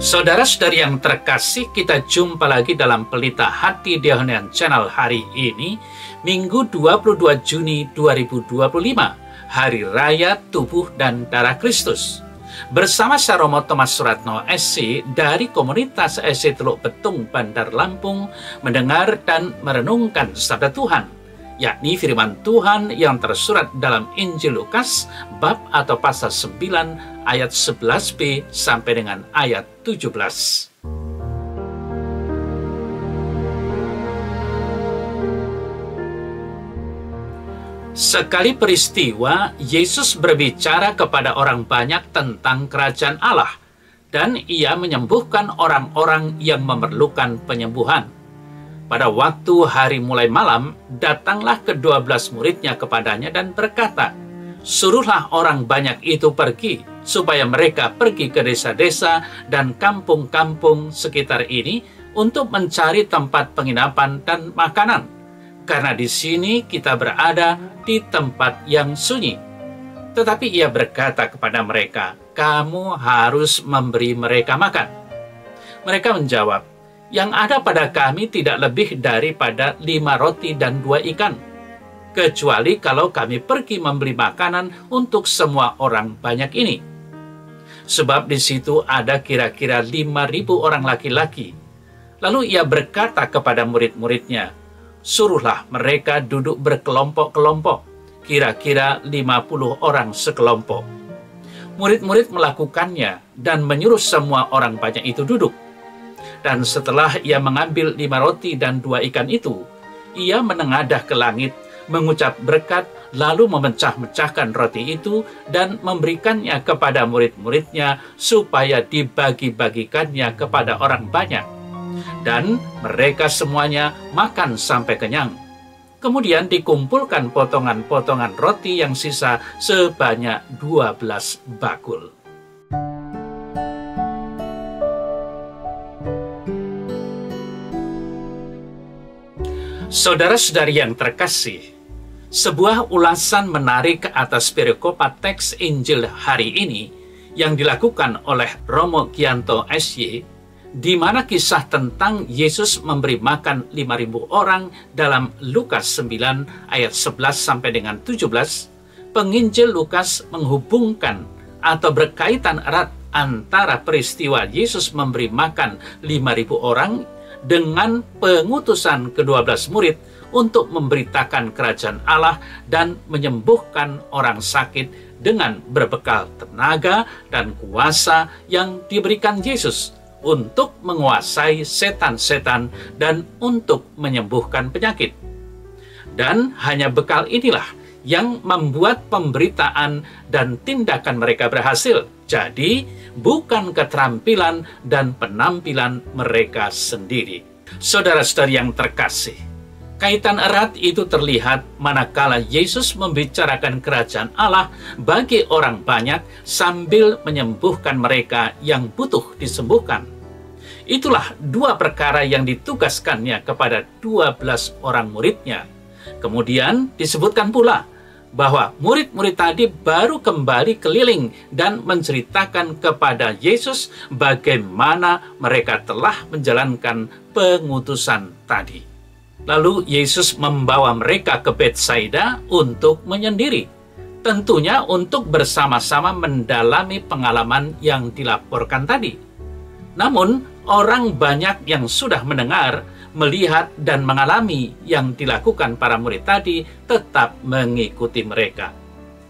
Saudara-saudari yang terkasih, kita jumpa lagi dalam Pelita Hati Dehonian Channel hari ini, Minggu 22 Juni 2025, Hari Raya Tubuh dan Darah Kristus. Bersama saya Romo Thomas Suratno SC dari komunitas SC Teluk Betung, Bandar Lampung, mendengar dan merenungkan sabda Tuhan, yakni firman Tuhan yang tersurat dalam Injil Lukas, bab atau pasal 9, ayat 11b sampai dengan ayat 17. Sekali peristiwa, Yesus berbicara kepada orang banyak tentang kerajaan Allah, dan ia menyembuhkan orang-orang yang memerlukan penyembuhan. Pada waktu hari mulai malam, datanglah ke-12 muridnya kepadanya dan berkata, "Suruhlah orang banyak itu pergi, supaya mereka pergi ke desa-desa dan kampung-kampung sekitar ini untuk mencari tempat penginapan dan makanan, karena di sini kita berada di tempat yang sunyi." Tetapi ia berkata kepada mereka, "Kamu harus memberi mereka makan." Mereka menjawab, "Yang ada pada kami tidak lebih daripada 5 roti dan 2 ikan, kecuali kalau kami pergi membeli makanan untuk semua orang banyak ini." Sebab di situ ada kira-kira 5.000 orang laki-laki. Lalu ia berkata kepada murid-muridnya, "Suruhlah mereka duduk berkelompok-kelompok, kira-kira 50 orang sekelompok." Murid-murid melakukannya dan menyuruh semua orang banyak itu duduk. Dan setelah ia mengambil 5 roti dan 2 ikan itu, ia menengadah ke langit, mengucap berkat, lalu memecah-mecahkan roti itu dan memberikannya kepada murid-muridnya supaya dibagi-bagikannya kepada orang banyak. Dan mereka semuanya makan sampai kenyang. Kemudian dikumpulkan potongan-potongan roti yang sisa sebanyak 12 bakul. Saudara-saudari yang terkasih, sebuah ulasan menarik atas perikopa teks Injil hari ini yang dilakukan oleh Romo Gianto SY, di mana kisah tentang Yesus memberi makan 5.000 orang dalam Lukas 9 ayat 11 sampai dengan 17, penginjil Lukas menghubungkan atau berkaitan erat antara peristiwa Yesus memberi makan 5.000 orang dengan pengutusan ke-12 murid untuk memberitakan kerajaan Allah dan menyembuhkan orang sakit dengan berbekal tenaga dan kuasa yang diberikan Yesus untuk menguasai setan-setan dan untuk menyembuhkan penyakit. Dan hanya bekal inilah yang membuat pemberitaan dan tindakan mereka berhasil. Jadi, bukan keterampilan dan penampilan mereka sendiri. Saudara-saudari yang terkasih, kaitan erat itu terlihat manakala Yesus membicarakan kerajaan Allah bagi orang banyak sambil menyembuhkan mereka yang butuh disembuhkan. Itulah 2 perkara yang ditugaskannya kepada 12 orang muridnya. Kemudian disebutkan pula bahwa murid-murid tadi baru kembali keliling dan menceritakan kepada Yesus bagaimana mereka telah menjalankan pengutusan tadi. Lalu Yesus membawa mereka ke Betsaida untuk menyendiri, tentunya untuk bersama-sama mendalami pengalaman yang dilaporkan tadi. Namun, orang banyak yang sudah mendengar, melihat, dan mengalami yang dilakukan para murid tadi tetap mengikuti mereka.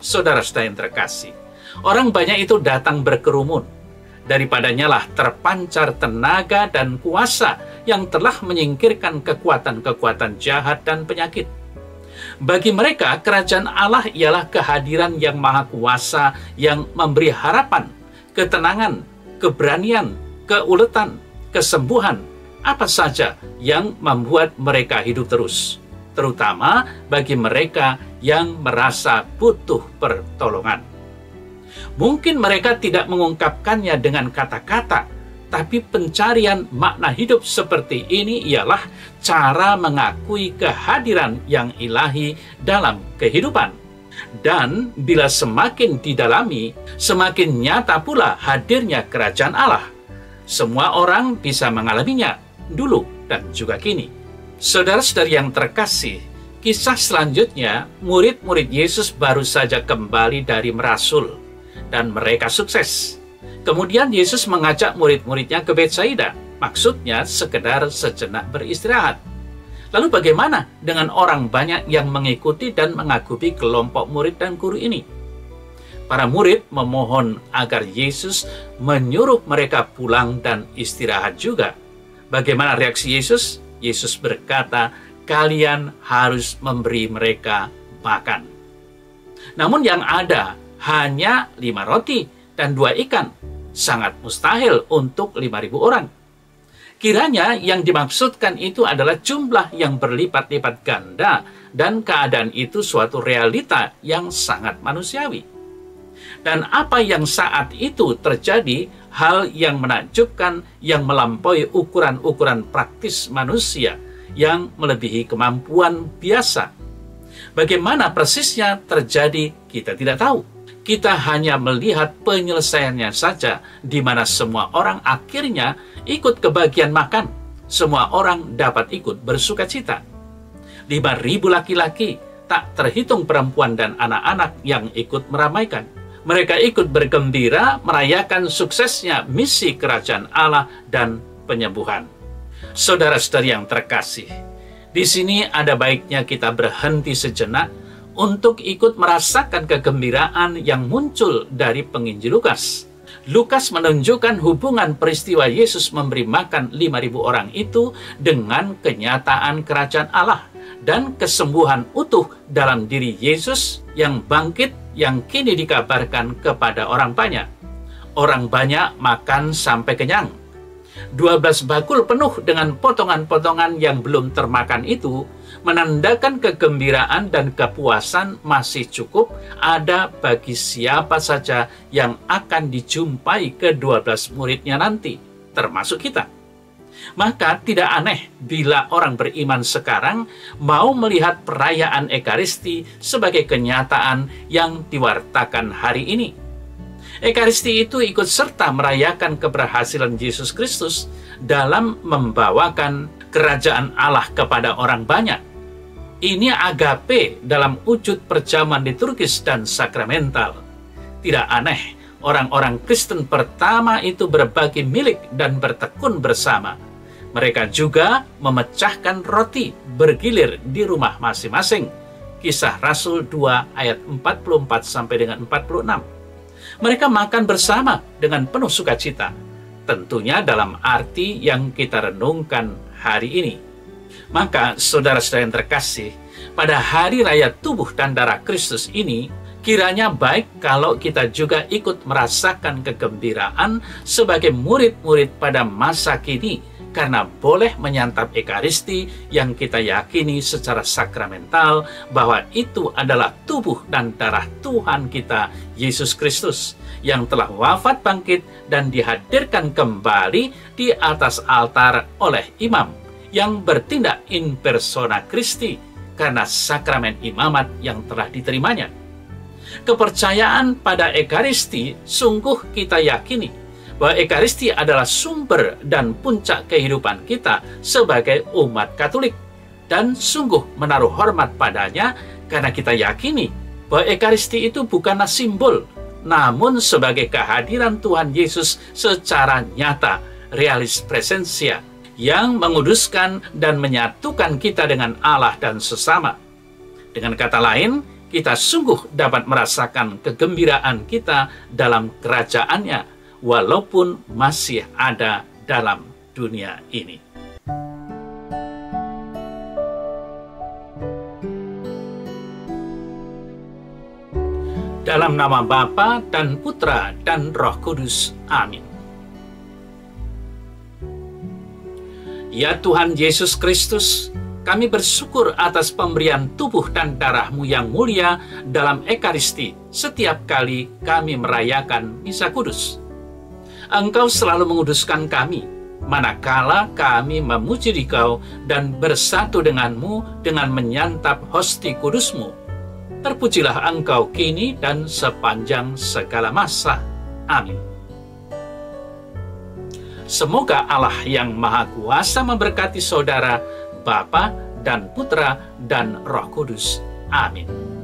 Saudara-saudara yang terkasih, orang banyak itu datang berkerumun. Daripadanya lah terpancar tenaga dan kuasa yang telah menyingkirkan kekuatan-kekuatan jahat dan penyakit. Bagi mereka, kerajaan Allah ialah kehadiran yang maha kuasa yang memberi harapan, ketenangan, keberanian, keuletan, kesembuhan, apa saja yang membuat mereka hidup terus, terutama bagi mereka yang merasa butuh pertolongan. Mungkin mereka tidak mengungkapkannya dengan kata-kata, tapi pencarian makna hidup seperti ini ialah cara mengakui kehadiran yang ilahi dalam kehidupan. Dan bila semakin didalami, semakin nyata pula hadirnya kerajaan Allah. Semua orang bisa mengalaminya dulu dan juga kini. Saudara-saudari yang terkasih, kisah selanjutnya, murid-murid Yesus baru saja kembali dari merasul, dan mereka sukses. Kemudian Yesus mengajak murid-muridnya ke Betsaida, maksudnya sekedar sejenak beristirahat. Lalu bagaimana dengan orang banyak yang mengikuti dan mengagumi kelompok murid dan guru ini? Para murid memohon agar Yesus menyuruh mereka pulang dan istirahat juga. Bagaimana reaksi Yesus? Yesus berkata, kalian harus memberi mereka makan. Namun yang ada hanya 5 roti dan 2 ikan. Sangat mustahil untuk 5.000 orang. Kiranya yang dimaksudkan itu adalah jumlah yang berlipat-lipat ganda, dan keadaan itu suatu realita yang sangat manusiawi. Dan apa yang saat itu terjadi, hal yang menakjubkan yang melampaui ukuran-ukuran praktis manusia yang melebihi kemampuan biasa. Bagaimana persisnya terjadi, kita tidak tahu. Kita hanya melihat penyelesaiannya saja, di mana semua orang akhirnya ikut kebagian makan. Semua orang dapat ikut bersukacita. 5.000 laki-laki, tak terhitung perempuan dan anak-anak yang ikut meramaikan. Mereka ikut bergembira merayakan suksesnya misi kerajaan Allah dan penyembuhan. Saudara-saudari yang terkasih, di sini ada baiknya kita berhenti sejenak untuk ikut merasakan kegembiraan yang muncul dari penginjil Lukas. Lukas menunjukkan hubungan peristiwa Yesus memberi makan 5.000 orang itu dengan kenyataan kerajaan Allah dan kesembuhan utuh dalam diri Yesus yang bangkit, yang kini dikabarkan kepada orang banyak. Orang banyak makan sampai kenyang. 12 bakul penuh dengan potongan-potongan yang belum termakan itu menandakan kegembiraan dan kepuasan masih cukup ada bagi siapa saja yang akan dijumpai ke-12 muridnya nanti, termasuk kita. Maka tidak aneh bila orang beriman sekarang mau melihat perayaan Ekaristi sebagai kenyataan yang diwartakan hari ini. Ekaristi itu ikut serta merayakan keberhasilan Yesus Kristus dalam membawakan kerajaan Allah kepada orang banyak. Ini agape dalam wujud perjamuan liturgis dan sakramental. Tidak aneh orang-orang Kristen pertama itu berbagi milik dan bertekun bersama. Mereka juga memecahkan roti bergilir di rumah masing-masing. Kisah Rasul 2 ayat 44 sampai dengan 46. Mereka makan bersama dengan penuh sukacita, tentunya dalam arti yang kita renungkan hari ini. Maka saudara-saudara yang terkasih, pada hari raya tubuh dan darah Kristus ini, kiranya baik kalau kita juga ikut merasakan kegembiraan sebagai murid-murid pada masa kini, karena boleh menyantap Ekaristi yang kita yakini secara sakramental bahwa itu adalah tubuh dan darah Tuhan kita, Yesus Kristus, yang telah wafat bangkit dan dihadirkan kembali di atas altar oleh imam yang bertindak in persona Christi karena sakramen imamat yang telah diterimanya. Kepercayaan pada Ekaristi sungguh kita yakini bahwa Ekaristi adalah sumber dan puncak kehidupan kita sebagai umat Katolik, dan sungguh menaruh hormat padanya karena kita yakini bahwa Ekaristi itu bukanlah simbol, namun sebagai kehadiran Tuhan Yesus secara nyata, realis presensia, yang menguduskan dan menyatukan kita dengan Allah dan sesama. Dengan kata lain, kita sungguh dapat merasakan kegembiraan kita dalam kerajaannya, walaupun masih ada dalam dunia ini. Dalam nama Bapa dan Putra dan Roh Kudus. Amin. Ya Tuhan Yesus Kristus, kami bersyukur atas pemberian tubuh dan darah-Mu yang mulia dalam Ekaristi setiap kali kami merayakan Misa Kudus. Engkau selalu menguduskan kami, manakala kami memuji Dikau dan bersatu denganmu dengan menyantap hosti kudus-Mu. Terpujilah Engkau kini dan sepanjang segala masa. Amin. Semoga Allah yang Maha Kuasa memberkati saudara, Bapa dan Putra dan Roh Kudus. Amin.